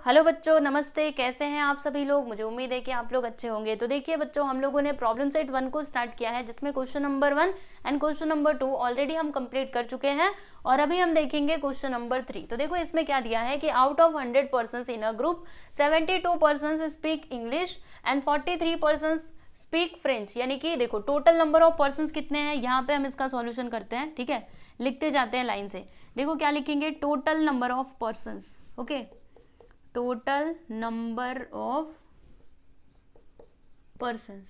Hello बच्चों, नमस्ते। कैसे हैं आप सभी लोग? मुझे उम्मीद है कि आप लोग अच्छे होंगे। तो देखिए बच्चों, हम लोगों ने प्रॉब्लम सेट 1 को स्टार्ट किया है, जिसमें question number 1 and question number 2 already हम कंप्लीट कर चुके हैं और अभी हम देखेंगे क्वेश्चन नंबर 3। तो देखो इसमें क्या दिया है कि out of 100 persons in a group 72 persons speak English and 43 persons speak French. यानी कि देखो टोटल नंबर ऑफ पर्सन्स कितने हैं, यहाँ पे हम इसका सॉल्यूशन करते हैं। ठीक है, लिखते जाते हैं लाइन से। देखो क्या लिखेंगे, total number of persons. Okay, total number of persons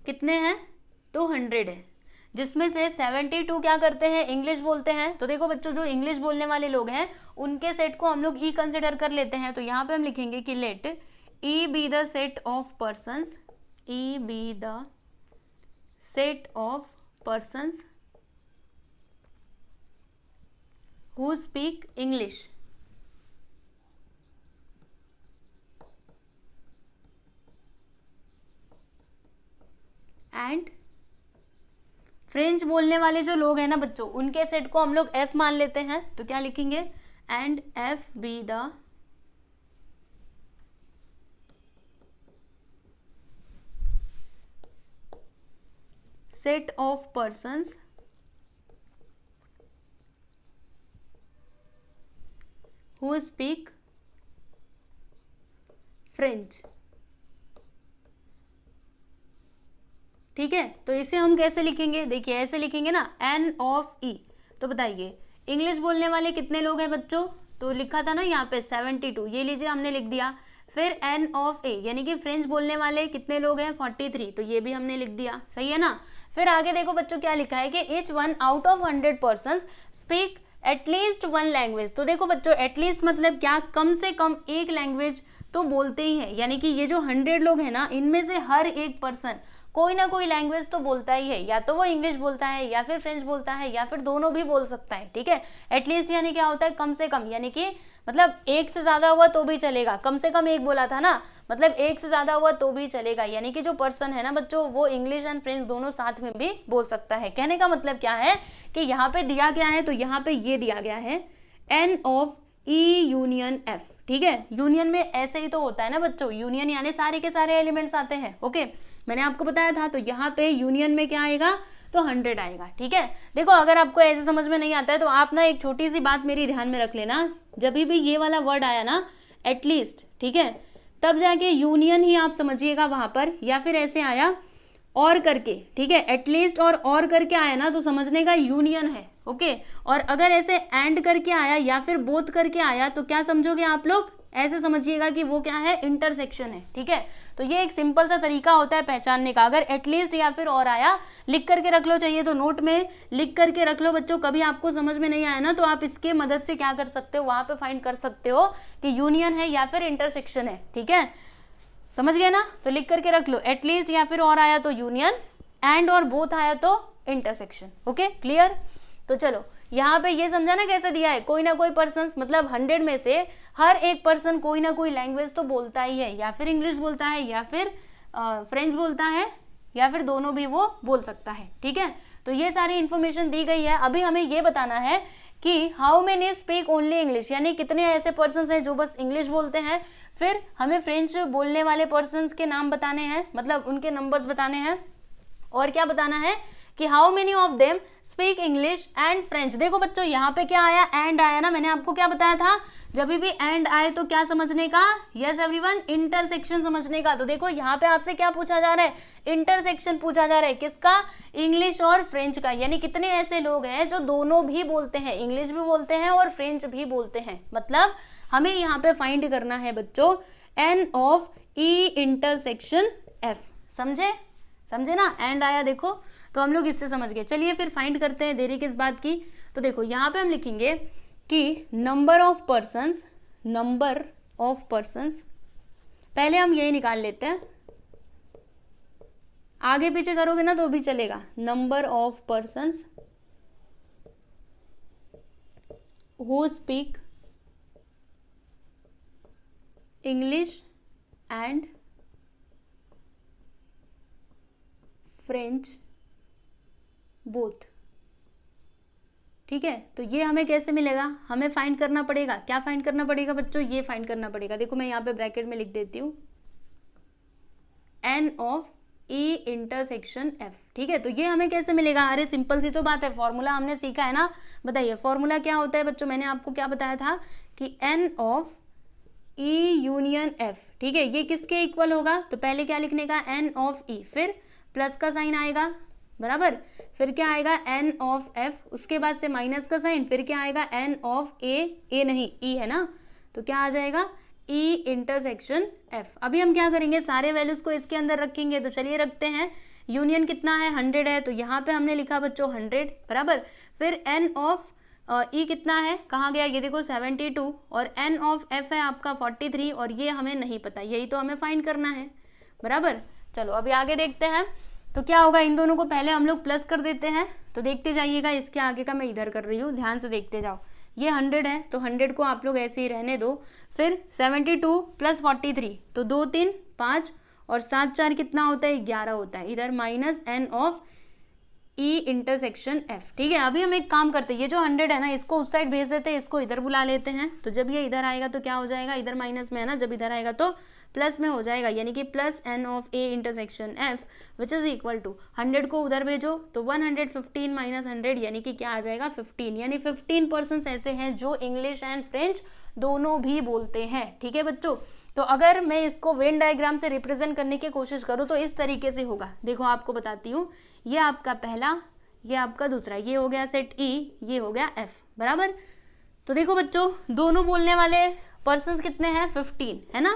कितने हैं? तो 100 है, जिसमें से 72 क्या करते हैं, इंग्लिश बोलते हैं। तो देखो बच्चों, जो इंग्लिश बोलने वाले लोग हैं उनके सेट को हम लोग ई कंसिडर कर लेते हैं। तो यहाँ पे हम लिखेंगे कि let E be the set of persons, E be the set of persons who speak English and French बोलने वाले जो लोग हैं ना बच्चों, उनके सेट को हम लोग एफ मान लेते हैं। तो क्या लिखेंगे, and F B the set of persons who speak French. ठीक है, तो इसे हम कैसे लिखेंगे, देखिए ऐसे लिखेंगे ना, एन ऑफ ई। तो बताइए इंग्लिश बोलने वाले कितने लोग हैं बच्चों? तो लिखा था ना यहाँ पे 72, ये लीजिए हमने लिख दिया। फिर एन ऑफ ए यानी कि फ्रेंच बोलने वाले कितने लोग हैं, 43, तो ये भी हमने लिख दिया। सही है ना। फिर आगे देखो बच्चों क्या लिखा है कि each one out of 100 persons speak at least 1 language. तो देखो बच्चों, एटलीस्ट मतलब क्या, कम से कम एक लैंग्वेज तो बोलते ही है। यानी कि ये जो 100 लोग हैं ना, इनमें से हर एक पर्सन कोई ना कोई लैंग्वेज तो बोलता ही है। या तो वो इंग्लिश बोलता है, या फिर फ्रेंच बोलता है, या फिर दोनों भी बोल सकता है। ठीक है, एटलीस्ट यानी क्या होता है, कम से कम, यानी कि मतलब एक से ज्यादा हुआ तो भी चलेगा। कम से कम एक बोला था ना, मतलब एक से ज्यादा हुआ तो भी चलेगा। यानी कि जो पर्सन है ना बच्चों, वो इंग्लिश एंड फ्रेंच दोनों साथ में भी बोल सकता है। कहने का मतलब क्या है कि यहाँ पे दिया गया है, तो यहाँ पे ये दिया गया है n of E union F. ठीक है, यूनियन में ऐसे ही तो होता है ना बच्चों, यूनियन यानी सारे के सारे एलिमेंट्स आते हैं। ओके, मैंने आपको बताया था। तो यहाँ पे यूनियन में क्या आएगा, तो 100 आएगा। ठीक है, देखो अगर आपको ऐसे समझ में नहीं आता है तो आप ना एक छोटी सी बात मेरी ध्यान में रख लेना, जब भी ये वाला वर्ड आया ना एटलीस्ट, ठीक है, तब जाके यूनियन ही आप समझिएगा वहां पर, या फिर ऐसे आया और करके, ठीक है, एटलीस्ट और करके आया ना तो समझने का यूनियन है। ओके, और अगर ऐसे एंड करके आया या फिर बोथ करके आया तो क्या समझोगे आप लोग, ऐसे समझिएगा कि वो क्या है, इंटरसेक्शन है। ठीक है, तो ये एक सिंपल सा तरीका होता है पहचानने का। अगर एटलीस्ट या फिर और आया, लिख करके रख लो, चाहिए तो नोट में लिख करके रख लो बच्चों। कभी आपको समझ में नहीं आया ना तो आप इसके मदद से क्या कर सकते हो, वहां पे फाइंड कर सकते हो कि यूनियन है या फिर इंटरसेक्शन है। ठीक है, समझ गए ना। तो लिख करके रख लो, एटलीस्ट या फिर और आया तो यूनियन, एंड और बोथ आया तो इंटरसेक्शन। Okay, clear. तो चलो यहाँ पे ये समझा ना कैसे दिया है, कोई ना कोई पर्सन, मतलब 100 में से हर एक पर्सन कोई ना कोई लैंग्वेज तो बोलता ही है। या फिर इंग्लिश बोलता है, या फिर फ्रेंच बोलता है, या फिर दोनों भी वो बोल सकता है। ठीक है, तो ये सारी इंफॉर्मेशन दी गई है। अभी हमें ये बताना है कि how many speak only English, यानी कितने ऐसे पर्सन हैं जो बस इंग्लिश बोलते हैं। फिर हमें फ्रेंच बोलने वाले पर्सन के नाम बताने हैं, मतलब उनके नंबर्स बताने हैं। और क्या बताना है कि how many of them speak English and French. देखो बच्चों यहाँ पे क्या आया, एंड आया ना। मैंने आपको क्या बताया था, जब भी एंड आए तो क्या समझने का, यस एवरीवन, इंटरसेक्शन समझने का। तो देखो यहाँ पे आपसे क्या पूछा जा रहा है, इंटरसेक्शन पूछा जा रहा है। किसका, इंग्लिश और फ्रेंच का। यानी कितने ऐसे लोग हैं जो दोनों भी बोलते हैं, इंग्लिश भी बोलते हैं और फ्रेंच भी बोलते हैं। मतलब हमें यहाँ पे फाइंड करना है बच्चों n of E intersection F. समझे, समझे ना, एंड आया देखो, तो हम लोग इससे समझ गए। चलिए फिर फाइंड करते हैं, देरी किस बात की। तो देखो यहाँ पे हम लिखेंगे कि number of persons, number of persons, पहले हम यही निकाल लेते हैं, आगे पीछे करोगे ना तो भी चलेगा। Number of persons who speak English and French both. ठीक है, तो ये हमें कैसे मिलेगा, हमें फाइंड करना पड़ेगा, क्या फाइंड करना पड़ेगा बच्चों, ये फाइंड करना पड़ेगा। देखो मैं यहाँ पे ब्रैकेट में लिख देती हूँ n of E intersection f। ठीक है, तो ये हमें कैसे मिलेगा, अरे सिंपल सी तो बात है, फॉर्मूला हमने सीखा है ना। बताइए फॉर्मूला क्या होता है बच्चों, मैंने आपको क्या बताया था कि n of e union f। ठीक है, ये किसके इक्वल होगा, तो पहले क्या लिखने का, n ऑफ e, फिर प्लस का साइन आएगा बराबर, फिर क्या आएगा n ऑफ f, उसके बाद से माइनस का साइन, फिर क्या आएगा n ऑफ a नहीं e है ना, तो क्या आ जाएगा e इंटरसेक्शन f। अभी हम क्या करेंगे, सारे वैल्यूज को इसके अंदर रखेंगे, तो चलिए रखते हैं। यूनियन कितना है, 100 है, तो यहाँ पे हमने लिखा बच्चों 100 बराबर, फिर n ऑफ e कितना है, कहाँ गया, ये देखो 72, और n ऑफ f है आपका 43, और ये हमें नहीं पता, यही तो हमें फाइंड करना है बराबर। चलो अभी आगे देखते हैं, तो क्या होगा, इन दोनों को पहले हम लोग प्लस कर देते हैं, तो देखते जाइएगा, इसके आगे का मैं इधर कर रही हूँ, ध्यान से देखते जाओ। ये 100 है, तो 100 को आप लोग ऐसे ही रहने दो, फिर 72 प्लस 43, तो 2 3 5 और 7 4 कितना होता है, 11 होता है, इधर minus n of E intersection f। ठीक है, अभी हम एक काम करते हैं, ये जो 100 है ना, इसको उस साइड भेज देते हैं, इसको इधर बुला लेते हैं, तो जब ये इधर आएगा तो क्या हो जाएगा, इधर माइनस में है ना, जब इधर आएगा तो प्लस में हो जाएगा, यानी कि plus n of a intersection f which is equal to 100 को उधर भेजो तो 115 माइनस 100 यानी कि क्या आ जाएगा 15, यानी 15% ऐसे हैं जो इंग्लिश एंड फ्रेंच दोनों भी बोलते हैं। ठीक है बच्चों, तो अगर मैं इसको वेन डायग्राम से रिप्रेजेंट करने की कोशिश करूँ तो इस तरीके से होगा। देखो आपको बताती हूँ, ये आपका पहला, ये आपका दूसरा, ये हो गया सेट E, ये हो गया F बराबर। तो देखो बच्चों, दोनों बोलने वाले पर्सन्स कितने हैं, 15 है ना,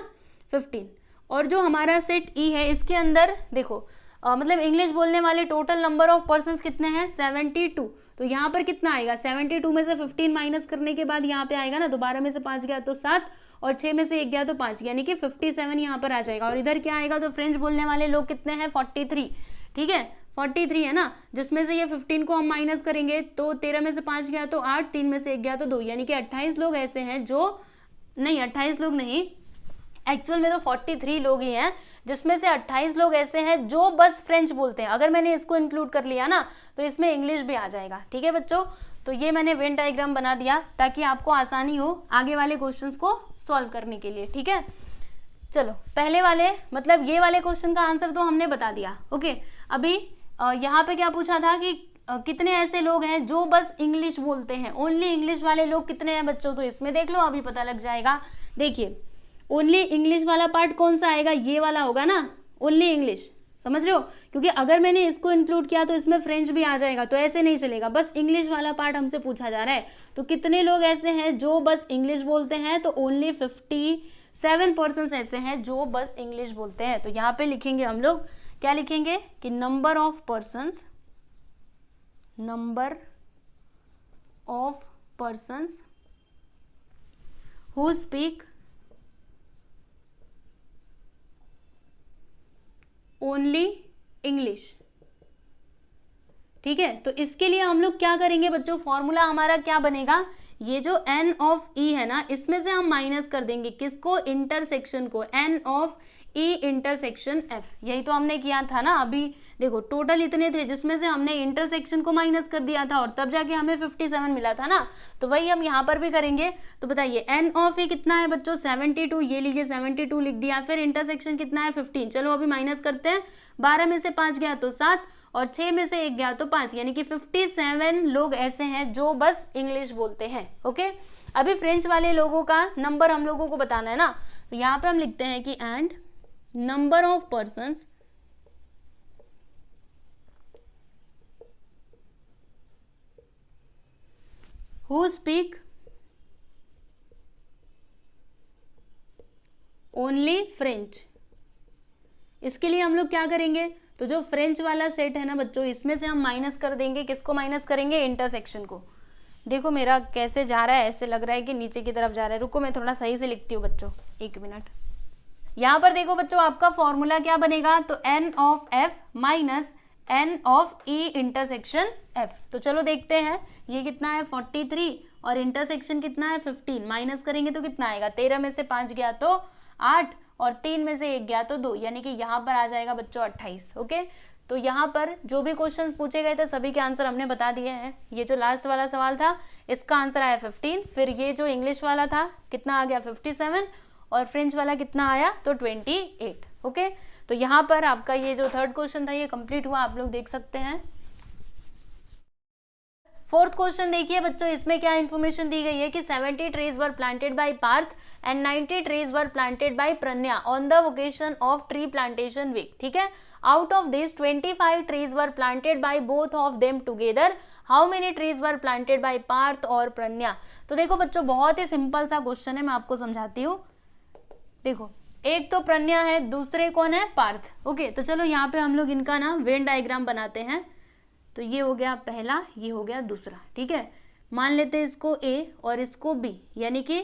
15, और जो हमारा सेट E है इसके अंदर देखो मतलब इंग्लिश बोलने वाले टोटल नंबर ऑफ पर्सन्स कितने हैं, 72। तो यहाँ पर कितना आएगा, 72 में से 15 माइनस करने के बाद यहाँ पे आएगा ना, तो 12 में से 5 गया तो 7, और 6 में से 1 गया तो 5, यानी कि 57 यहाँ पर आ जाएगा। और इधर क्या आएगा, तो फ्रेंच बोलने वाले लोग कितने हैं, 43। ठीक है, 43 है ना, जिसमें से ये 15 को हम माइनस करेंगे तो 13 में से 5 गया तो 8, 3 में से 1 गया तो 2, यानी कि 28 लोग ऐसे हैं जो, नहीं 28 लोग नहीं, एक्चुअल में तो 43 लोग ही हैं, जिसमें से 28 लोग ऐसे हैं जो बस फ्रेंच बोलते हैं। अगर मैंने इसको इंक्लूड कर लिया ना तो इसमें इंग्लिश भी आ जाएगा। ठीक है बच्चों, तो ये मैंने वेन डायग्राम बना दिया ताकि आपको आसानी हो आगे वाले क्वेश्चंस को सॉल्व करने के लिए। ठीक है, चलो पहले वाले मतलब ये वाले क्वेश्चन का आंसर तो हमने बता दिया। ओके, अभी यहाँ पे क्या पूछा था कि कितने ऐसे लोग हैं जो बस इंग्लिश बोलते हैं, ओनली इंग्लिश वाले लोग कितने हैं बच्चों, तो इसमें देख लो अभी पता लग जाएगा। देखिए ओनली इंग्लिश वाला पार्ट कौन सा आएगा, ये वाला होगा ना, ओनली इंग्लिश, समझ रहे हो, क्योंकि अगर मैंने इसको इंक्लूड किया तो इसमें फ्रेंच भी आ जाएगा, तो ऐसे नहीं चलेगा, बस इंग्लिश वाला पार्ट हमसे पूछा जा रहा है। तो कितने लोग ऐसे हैं जो बस इंग्लिश बोलते हैं, तो ओनली 57% ऐसे हैं जो बस इंग्लिश बोलते हैं। तो यहाँ पे लिखेंगे हम लोग, क्या लिखेंगे कि number of persons who speak only English. ठीक है, तो इसके लिए हम लोग क्या करेंगे बच्चों, फॉर्मूला हमारा क्या बनेगा, ये जो n ऑफ e है ना, इसमें से हम माइनस कर देंगे किसको, इंटरसेक्शन को, n of e intersection f। यही तो हमने किया था ना। अभी देखो टोटल इतने थे जिसमें से हमने इंटरसेक्शन को माइनस कर दिया था और तब जाके हमें 57 मिला था ना, तो वही हम यहाँ पर भी करेंगे। तो बताइए n ऑफ e कितना है बच्चों, 72, ये लीजिए 72 लिख दिया, फिर इंटरसेक्शन कितना है 15। चलो अभी माइनस करते हैं, 12 में से 5 गया तो 7 और 6 में से 1 गया तो 5, यानी कि 57 लोग ऐसे हैं जो बस इंग्लिश बोलते हैं। ओके, अभी फ्रेंच वाले लोगों का नंबर हम लोगों को बताना है ना, तो यहाँ पे हम लिखते हैं कि and number of persons who speak only French. इसके लिए हम लोग क्या करेंगे, तो जो फ्रेंच वाला सेट है ना बच्चों, इसमें से हम माइनस कर देंगे, किसको माइनस करेंगे, इंटरसेक्शन को। देखो मेरा कैसे जा रहा है, ऐसे लग रहा है कि नीचे की तरफ जा रहा है, रुको मैं थोड़ा सही से लिखती हूँ बच्चों, 1 मिनट। यहाँ पर देखो बच्चों आपका फॉर्मूला क्या बनेगा, तो n of f minus n of e intersection f। तो चलो देखते हैं, ये कितना है 43 और इंटरसेक्शन कितना है 15, माइनस करेंगे तो कितना आएगा, 13 में से 5 गया तो 8 और 3 में से 1 गया तो 2, यानी कि यहाँ पर आ जाएगा बच्चों 28। ओके, तो यहाँ पर जो भी क्वेश्चन पूछे गए थे सभी के आंसर हमने बता दिए हैं। ये जो लास्ट वाला सवाल था इसका आंसर आया 15, फिर ये जो इंग्लिश वाला था कितना आ गया 57, और फ्रेंच वाला कितना आया तो 28। ओके, तो यहाँ पर आपका ये जो थर्ड क्वेश्चन था ये कंप्लीट हुआ, आप लोग देख सकते हैं। फोर्थ क्वेश्चन देखिए बच्चों, इसमें क्या इन्फॉर्मेशन दी गई है कि 70 trees were planted by Parth and 90 trees were planted by Pranya on the occasion of tree plantation week. ठीक है, out of this 25 trees were planted by both of them together, how many trees were planted by Parth और प्रन्या। तो देखो बच्चों बहुत ही simple सा question है, मैं आपको समझाती हूँ। देखो एक तो प्रन्या है, दूसरे कौन है पार्थ। ओके, तो चलो यहाँ पे हम लोग इनका ना वेन डायग्राम बनाते हैं। तो ये हो गया पहला, ये हो गया दूसरा। ठीक है, मान लेते हैं इसको ए और इसको बी, यानी कि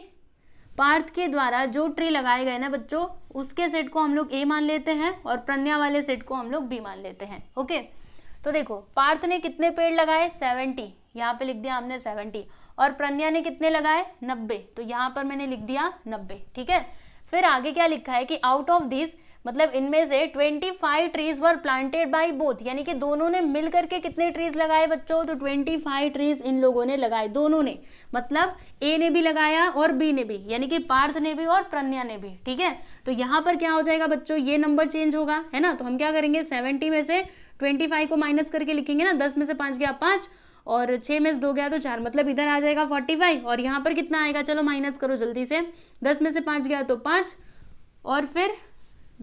पार्थ के द्वारा जो ट्री लगाए गए ना बच्चों उसके सेट को हम लोग ए मान लेते हैं और प्रन्या वाले सेट को हम लोग बी मान लेते हैं। ओके, तो देखो पार्थ ने कितने पेड़ लगाए 70, यहाँ पे लिख दिया हमने 70, और प्रन्या ने कितने लगाए 90, तो यहाँ पर मैंने लिख दिया 90। ठीक है, फिर आगे क्या लिखा है कि आउट ऑफ दिस, मतलब इनमें से 25 trees were planted by both, यानी कि दोनों ने मिल करके कितने ट्रीज लगाए बच्चों, तो 25 ट्रीज इन लोगों ने लगाए, दोनों ने, मतलब ए ने भी लगाया और बी ने भी, यानी कि पार्थ ने भी और प्रन्या ने भी। ठीक है, तो यहाँ पर क्या हो जाएगा बच्चों, ये नंबर चेंज होगा, है ना। तो हम क्या करेंगे 70 में से 25 को माइनस करके लिखेंगे ना, 10 में से 5 गया 5 और 6 में से 2 गया तो 4, मतलब इधर आ जाएगा 45, और यहाँ पर कितना आएगा, चलो माइनस करो जल्दी से, 10 में से 5 गया तो 5, और फिर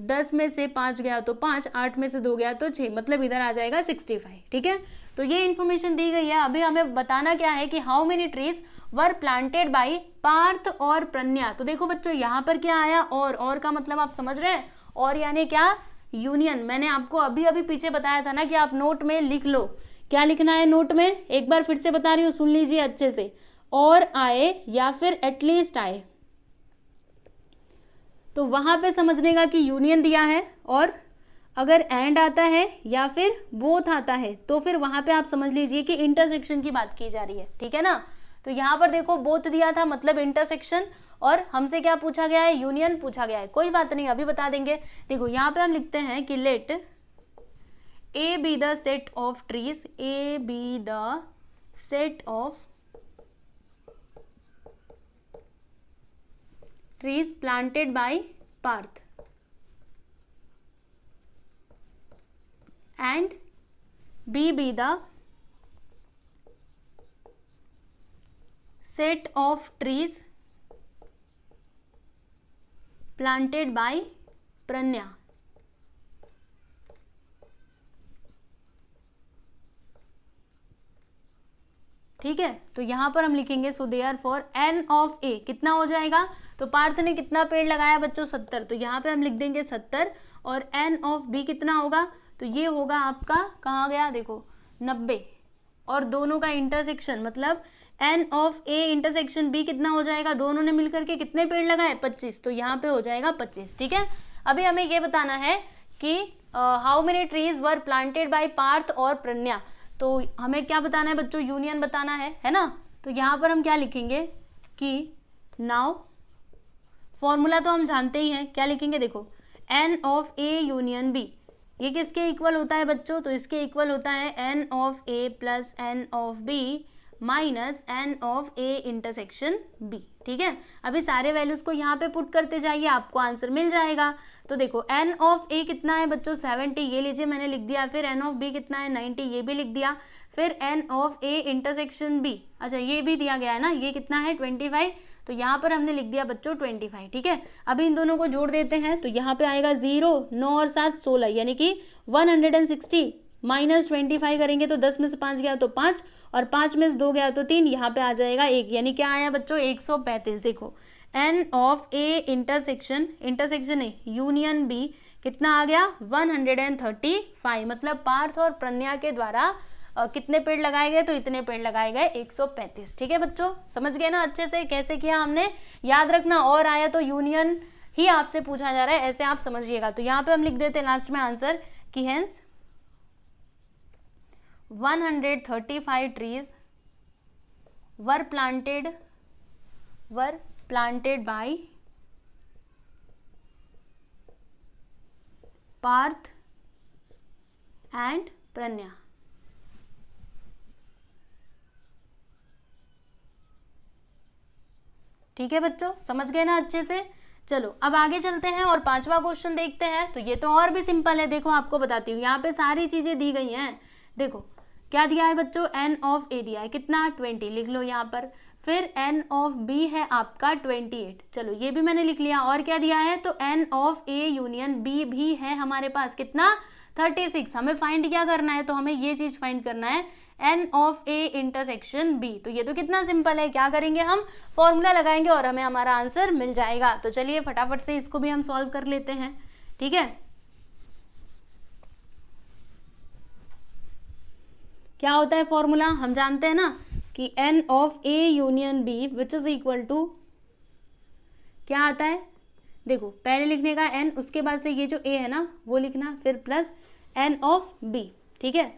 10 में से 5 गया तो 5, 8 में से 2 गया तो 6, मतलब इधर आ जाएगा 65। ठीक है, तो ये इन्फॉर्मेशन दी गई है। अभी हमें बताना क्या है कि how many trees were planted by Parth और प्रन्या। तो देखो बच्चों यहाँ पर क्या आया, और का मतलब आप समझ रहे हैं, और यानी क्या, यूनियन। मैंने आपको अभी अभी पीछे बताया था ना कि आप नोट में लिख लो, क्या लिखना है नोट में, एक बार फिर से बता रही हूँ, सुन लीजिए अच्छे से, और आए या फिर एटलीस्ट आए, तो वहां पे समझने का कि यूनियन दिया है, और अगर एंड आता है या फिर बोथ आता है तो फिर वहां पे आप समझ लीजिए कि इंटरसेक्शन की बात की जा रही है। ठीक है ना, तो यहाँ पर देखो बोथ दिया था मतलब इंटरसेक्शन, और हमसे क्या पूछा गया है, यूनियन पूछा गया है। कोई बात नहीं, अभी बता देंगे। देखो यहाँ पे हम लिखते हैं कि let A be the set of trees, A be the set of trees planted by Parth and B be the set of trees planted by Pranya। ठीक है, तो यहां पर हम लिखेंगे so therefore n of A कितना हो जाएगा, तो पार्थ ने कितना पेड़ लगाया बच्चों 70, तो यहाँ पे हम लिख देंगे 70, और एन ऑफ बी कितना होगा, तो ये होगा आपका, कहाँ गया देखो 90, और दोनों का इंटरसेक्शन मतलब n of A intersection B कितना हो जाएगा, दोनों ने मिलकर के कितने पेड़ लगाए 25, तो यहाँ पे हो जाएगा 25। ठीक है, अभी हमें ये बताना है कि how many trees were planted by Parth और प्रन्या। तो हमें क्या बताना है बच्चों, यूनियन बताना है ना। तो यहाँ पर हम क्या लिखेंगे कि नाउ, फॉर्मूला तो हम जानते ही हैं, क्या लिखेंगे देखो, n of A union B, ये किसके इक्वल होता है बच्चों, तो इसके इक्वल होता है n of A plus n of B minus n of A intersection B. ठीक है, अभी सारे वैल्यूज को यहाँ पे पुट करते जाइए, आपको आंसर मिल जाएगा। तो देखो एन ऑफ ए कितना है बच्चों 70, ये लीजिए मैंने लिख दिया, फिर एन ऑफ बी कितना है 90, ये भी लिख दिया, फिर n of A intersection B, अच्छा ये भी दिया गया है ना, ये कितना है 25, तो यहाँ पर हमने लिख दिया बच्चों 25। ठीक है, अभी इन दोनों को जोड़ देते हैं, तो यहाँ पे आएगा 0, 9 और 7 16, यानी कि 160 माइनस 25 करेंगे तो 10 में से 5 गया तो 5, और 5 में से 2 गया तो 3, यहाँ पे आ जाएगा 1, यानी क्या आया बच्चों 135। देखो n of A intersection A union B कितना आ गया 135, मतलब पार्थ और प्रन्या के द्वारा कितने पेड़ लगाए गए, तो इतने पेड़ लगाए गए 135। ठीक है बच्चों, समझ गए ना अच्छे से कैसे किया हमने, याद रखना, और आया तो यूनियन ही आपसे पूछा जा रहा है, ऐसे आप समझिएगा। तो यहाँ पे हम लिख देते हैं लास्ट में आंसर कि hence 135 trees were planted by Parth and Pragya. ठीक है बच्चों, समझ गए ना अच्छे से। चलो अब आगे चलते हैं और 5वां क्वेश्चन देखते हैं। तो ये तो और भी सिंपल है, देखो आपको बताती हूँ, यहाँ पे सारी चीजें दी गई हैं। देखो क्या दिया है बच्चों, एन ऑफ ए दिया है कितना 20, लिख लो यहाँ पर। फिर एन ऑफ बी है आपका 28, चलो ये भी मैंने लिख लिया। और क्या दिया है, तो n of A union B भी है हमारे पास कितना 36। हमें फाइंड क्या करना है, तो हमें ये चीज फाइंड करना है n of A intersection B. तो ये तो कितना सिंपल है, क्या करेंगे हम, फॉर्मूला लगाएंगे और हमें हमारा आंसर मिल जाएगा। तो चलिए फटाफट से इसको भी हम सॉल्व कर लेते हैं। ठीक है, क्या होता है फॉर्मूला, हम जानते हैं ना कि n of A union B which is equal to क्या आता है, देखो पहले लिखने का एन, उसके बाद से ये जो ए है ना वो लिखना, फिर प्लस एन ऑफ बी। ठीक है,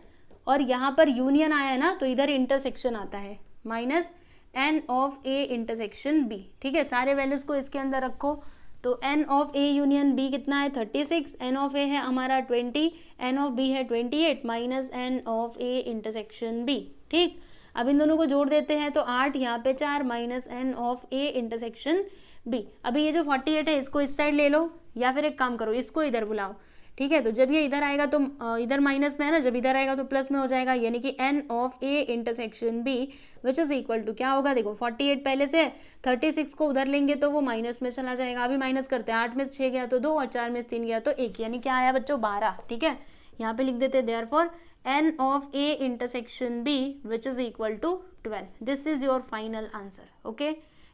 और यहाँ पर यूनियन आया है ना तो इधर इंटरसेक्शन आता है, minus n of A intersection B. ठीक है, सारे वैल्यूज को इसके अंदर रखो। तो n of A union B कितना है 36, एन ऑफ ए है हमारा 20, एन ऑफ बी है 28 minus n of A intersection B. ठीक, अब इन दोनों को जोड़ देते हैं तो 8, यहाँ पे 4 minus n of A intersection B. अभी ये जो 48 है इसको इस साइड ले लो, या फिर एक काम करो इसको इधर बुलाओ। ठीक है, तो जब ये इधर आएगा तो इधर माइनस में है ना, जब इधर आएगा तो प्लस में हो जाएगा, यानी कि n of A intersection B which is equal to क्या होगा, देखो 48 पहले से, 36 को उधर लेंगे तो वो माइनस में चला जाएगा। अभी माइनस करते हैं, 8 में 6 गया तो 2 और 4 में 3 गया तो 1, यानी क्या आया बच्चों 12। ठीक है, यहाँ पे लिख देते हैं therefore n of A intersection B which is equal to 12। This is your final answer. Okay,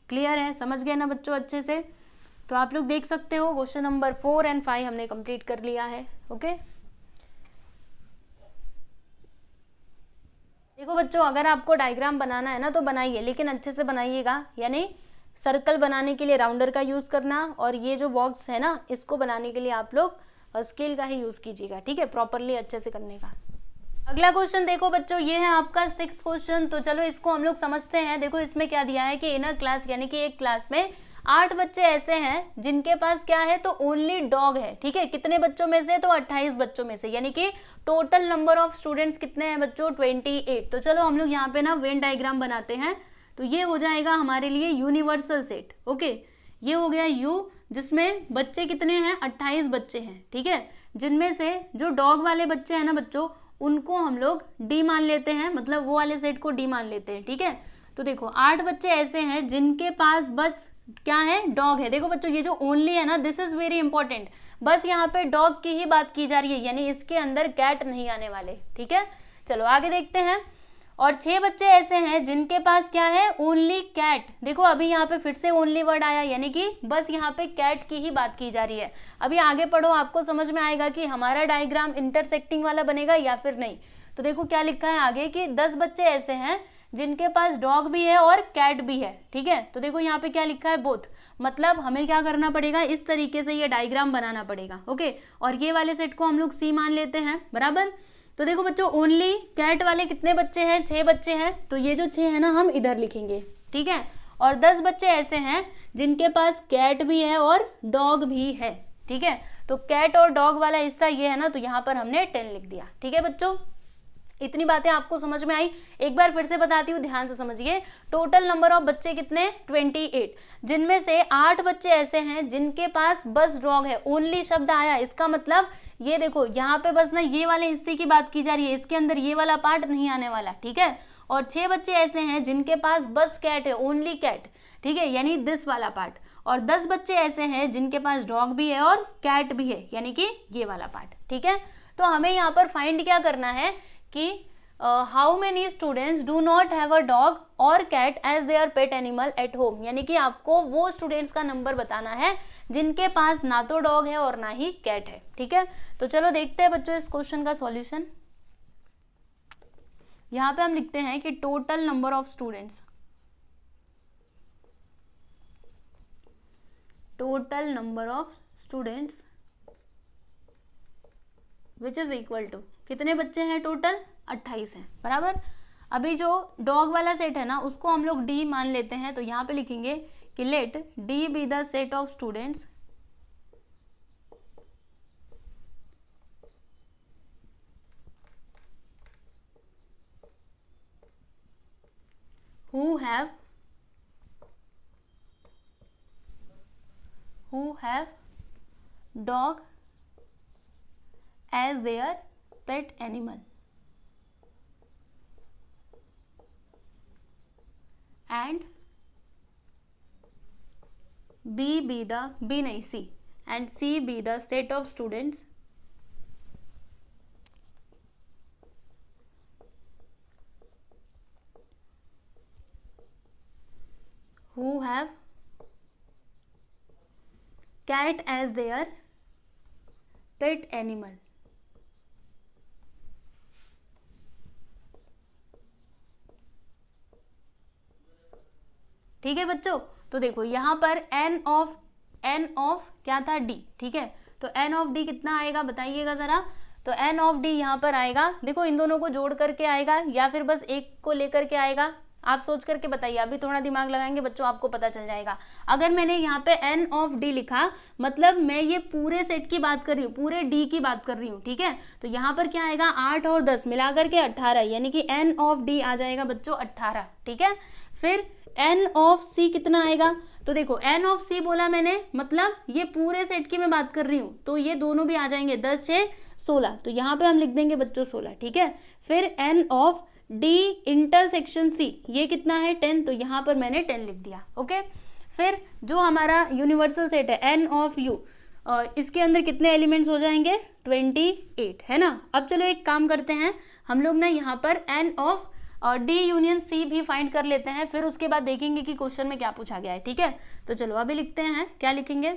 clear है, समझ गए ना बच्चों अच्छे से। तो आप लोग देख सकते हो क्वेश्चन नंबर 4 और 5 हमने कंप्लीट कर लिया है। ओके, देखो बच्चों अगर आपको डायग्राम बनाना है ना तो बनाइए, लेकिन अच्छे से बनाइएगा, यानी सर्कल बनाने के लिए राउंडर का यूज करना, और ये जो बॉक्स है ना इसको बनाने के लिए आप लोग स्केल का ही यूज कीजिएगा। ठीक है, प्रॉपरली अच्छे से करने का। अगला क्वेश्चन देखो बच्चों, ये है आपका 6th क्वेश्चन। तो चलो इसको हम लोग समझते हैं। देखो इसमें क्या दिया है कि इन अ क्लास, यानी कि एक क्लास में 8 बच्चे ऐसे हैं जिनके पास क्या है, तो ओनली डॉग है। ठीक है, कितने बच्चों में से, तो 28 बच्चों में से, यानी कि टोटल नंबर ऑफ स्टूडेंट्स कितने हैं बच्चों 28। तो चलो हम लोग यहाँ पे ना वेन डायग्राम बनाते हैं। तो ये हो जाएगा हमारे लिए यूनिवर्सल सेट। ओके, ये हो गया यू, जिसमें बच्चे कितने हैं 28 बच्चे हैं। ठीक है, जिनमें से जो डॉग वाले बच्चे हैं ना बच्चों उनको हम लोग डी मान लेते हैं, मतलब वो वाले सेट को डी मान लेते हैं। ठीक है, तो देखो 8 बच्चे ऐसे हैं जिनके पास बस क्या है, डॉग है। देखो बच्चों ये जो ओनली है ना, दिस इज वेरी इंपॉर्टेंट, बस यहाँ पे डॉग की ही बात की जा रही है, यानी इसके अंदर कैट नहीं आने वाले। ठीक है, चलो आगे देखते हैं। और 6 बच्चे ऐसे हैं जिनके पास क्या है, ओनली कैट। देखो अभी यहाँ पे फिर से ओनली वर्ड आया, यानी कि बस यहाँ पे कैट की ही बात की जा रही है। अभी आगे पढ़ो, आपको समझ में आएगा कि हमारा डायग्राम इंटरसेक्टिंग वाला बनेगा या फिर नहीं। तो देखो क्या लिखा है आगे कि 10 बच्चे ऐसे हैं जिनके पास डॉग भी है और कैट भी है। ठीक है, तो देखो यहाँ पे क्या लिखा है, बोथ, मतलब हमें क्या करना पड़ेगा, इस तरीके से ये डायग्राम बनाना पड़ेगा। ओके, और ये वाले सेट को हम लोग सी मान लेते हैं, बराबर। तो देखो बच्चों ओनली कैट वाले कितने बच्चे हैं, 6 बच्चे हैं, तो ये जो 6 है ना हम इधर लिखेंगे। ठीक है, और 10 बच्चे ऐसे हैं जिनके पास कैट भी है और डॉग भी है। ठीक है, तो कैट और डॉग वाला हिस्सा ये है ना, तो यहाँ पर हमने 10 लिख दिया। ठीक है बच्चों, इतनी बातें आपको समझ में आई। एक बार फिर से बताती हूँ, ध्यान से समझिए। टोटल नंबर ऑफ बच्चे कितने 28, जिनमें से 8 बच्चे ऐसे हैं जिनके पास बस डॉग है। ओनली शब्द आया, इसका मतलब ये देखो यहाँ पे बस ना ये वाले हिस्से की बात की जा रही है, इसके अंदर ये वाला पार्ट नहीं आने वाला। ठीक है, और 6 बच्चे ऐसे हैं जिनके पास बस कैट है, ओनली कैट। ठीक है, यानी दिस वाला पार्ट। और 10 बच्चे ऐसे हैं जिनके पास डॉग भी है और कैट भी है, यानी कि ये वाला पार्ट। ठीक है, तो हमें यहाँ पर फाइंड क्या करना है कि how many students do not have a dog और cat as their pet animal at home, यानी कि आपको वो स्टूडेंट्स का नंबर बताना है जिनके पास ना तो डॉग है और ना ही कैट है। ठीक है, तो चलो देखते हैं बच्चों इस क्वेश्चन का सॉल्यूशन। यहाँ पे हम लिखते हैं कि total number of students, total number of students which is equal to, कितने बच्चे हैं टोटल 28 हैं, बराबर। अभी जो डॉग वाला सेट है ना उसको हम लोग डी मान लेते हैं। तो यहाँ पे लिखेंगे कि let D be the set of students who have dog as their pet animal, and C be the set of students who have cat as their pet animal. ठीक है बच्चों, तो देखो यहाँ पर n ऑफ क्या था d, ठीक है, तो n ऑफ d कितना आएगा बताइएगा जरा। तो n ऑफ d यहाँ पर आएगा, देखो इन दोनों को जोड़ करके आएगा या फिर बस एक को लेकर के आएगा, आप सोच करके बताइए। अभी थोड़ा दिमाग लगाएंगे बच्चों, आपको पता चल जाएगा। अगर मैंने यहाँ पे n ऑफ d लिखा, मतलब मैं ये पूरे सेट की बात कर रही हूँ, पूरे d की बात कर रही हूँ, ठीक है। तो यहाँ पर क्या आएगा, 8 और 10 मिला करके 18, यानी कि n ऑफ d आ जाएगा बच्चों 18, ठीक है। फिर n ऑफ c कितना आएगा, तो देखो n ऑफ c बोला मैंने, मतलब ये पूरे सेट की मैं बात कर रही हूँ, तो ये दोनों भी आ जाएंगे 10 6 16, तो यहाँ पे हम लिख देंगे बच्चों 16, ठीक है। फिर n of d intersection c, ये कितना है 10, तो यहाँ पर मैंने 10 लिख दिया, ओके। फिर जो हमारा यूनिवर्सल सेट है n ऑफ u, इसके अंदर कितने एलिमेंट्स हो जाएंगे 28, है ना। अब चलो एक काम करते हैं, हम लोग ना यहाँ पर n of d union c भी फाइंड कर लेते हैं, फिर उसके बाद देखेंगे कि क्वेश्चन में क्या पूछा गया है, ठीक है। तो चलो अभी लिखते हैं, क्या लिखेंगे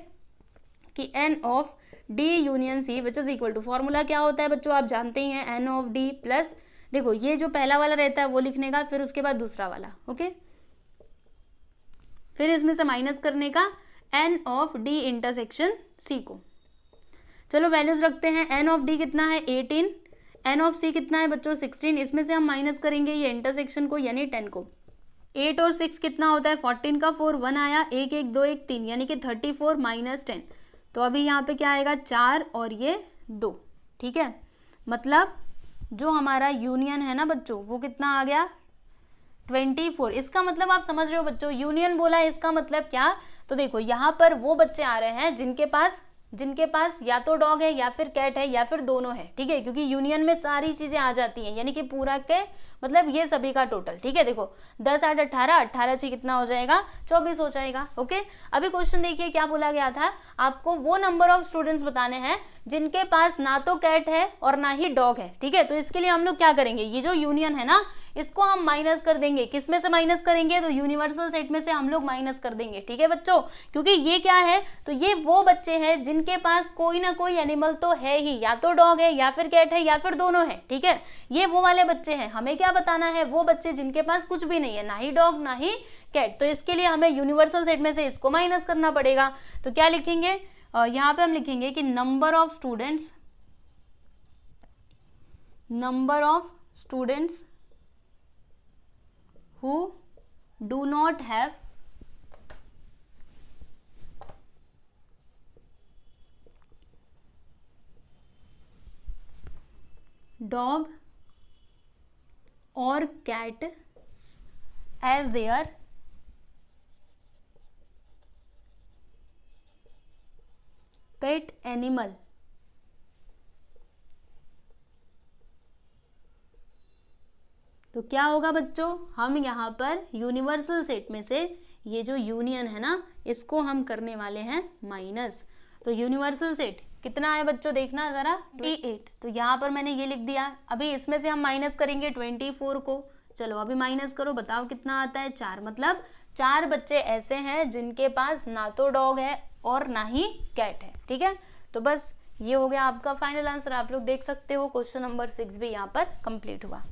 कि n of d union c which is equal to, formula क्या होता है बच्चों आप जानते ही हैं, n ऑफ d प्लस, देखो ये जो पहला वाला रहता है वो लिखने का, फिर उसके बाद दूसरा वाला, ओके, फिर इसमें से माइनस करने का n of d intersection c को। चलो वैल्यूज रखते हैं, n ऑफ d कितना है 18, n ऑफ c कितना है बच्चों 16, इसमें से हम माइनस करेंगे ये इंटरसेक्शन को यानी 10 को। 8 और 6 कितना होता है 14 का 4, 1 आया, 1 1 2 1 3, यानी कि 34 माइनस 10, तो अभी यहाँ पे क्या आएगा 4 और ये 2, ठीक है। मतलब जो हमारा यूनियन है ना बच्चों वो कितना आ गया 24। इसका मतलब आप समझ रहे हो बच्चों, यूनियन बोला है इसका मतलब क्या, तो देखो यहाँ पर वो बच्चे आ रहे हैं जिनके पास या तो डॉग है या फिर कैट है या फिर दोनों है, ठीक है, क्योंकि यूनियन में सारी चीजें आ जाती हैं, यानी कि पूरा के मतलब ये सभी का टोटल, ठीक है। देखो 10 8 18, 18 6 कितना हो जाएगा 24 हो जाएगा, ओके। अभी क्वेश्चन देखिए क्या बोला गया था, आपको वो नंबर ऑफ स्टूडेंट्स बताने हैं जिनके पास ना तो कैट है और ना ही डॉग है, ठीक है। तो इसके लिए हम लोग क्या करेंगे, ये जो यूनियन है ना इसको हम माइनस कर देंगे, किस में से माइनस करेंगे, तो यूनिवर्सल सेट में से हम लोग माइनस कर देंगे, ठीक है बच्चों। क्योंकि ये क्या है, तो ये वो बच्चे हैं जिनके पास कोई ना कोई एनिमल तो है ही, या तो डॉग है या फिर कैट है या फिर दोनों है, ठीक है। ये वो वाले बच्चे हैं, हमें क्या बताना है, वो बच्चे जिनके पास कुछ भी नहीं है, ना ही डॉग ना ही कैट, तो इसके लिए हमें यूनिवर्सल सेट में से इसको माइनस करना पड़ेगा। तो क्या लिखेंगे, यहाँ पे हम लिखेंगे कि number of students who do not have dog or cat as their pet animal, तो क्या होगा बच्चों, हम यहाँ पर यूनिवर्सल सेट में से ये जो यूनियन है ना इसको हम करने वाले हैं माइनस। तो यूनिवर्सल सेट कितना है बच्चों देखना जरा 28, तो यहाँ पर मैंने ये लिख दिया। अभी इसमें से हम माइनस करेंगे 24 को, चलो अभी माइनस करो, बताओ कितना आता है 4, मतलब 4 बच्चे ऐसे हैं जिनके पास ना तो डॉग है और ना ही कैट है, ठीक है। तो बस ये हो गया आपका फाइनल आंसर, आप लोग देख सकते हो क्वेश्चन नंबर 6 भी यहाँ पर कंप्लीट हुआ।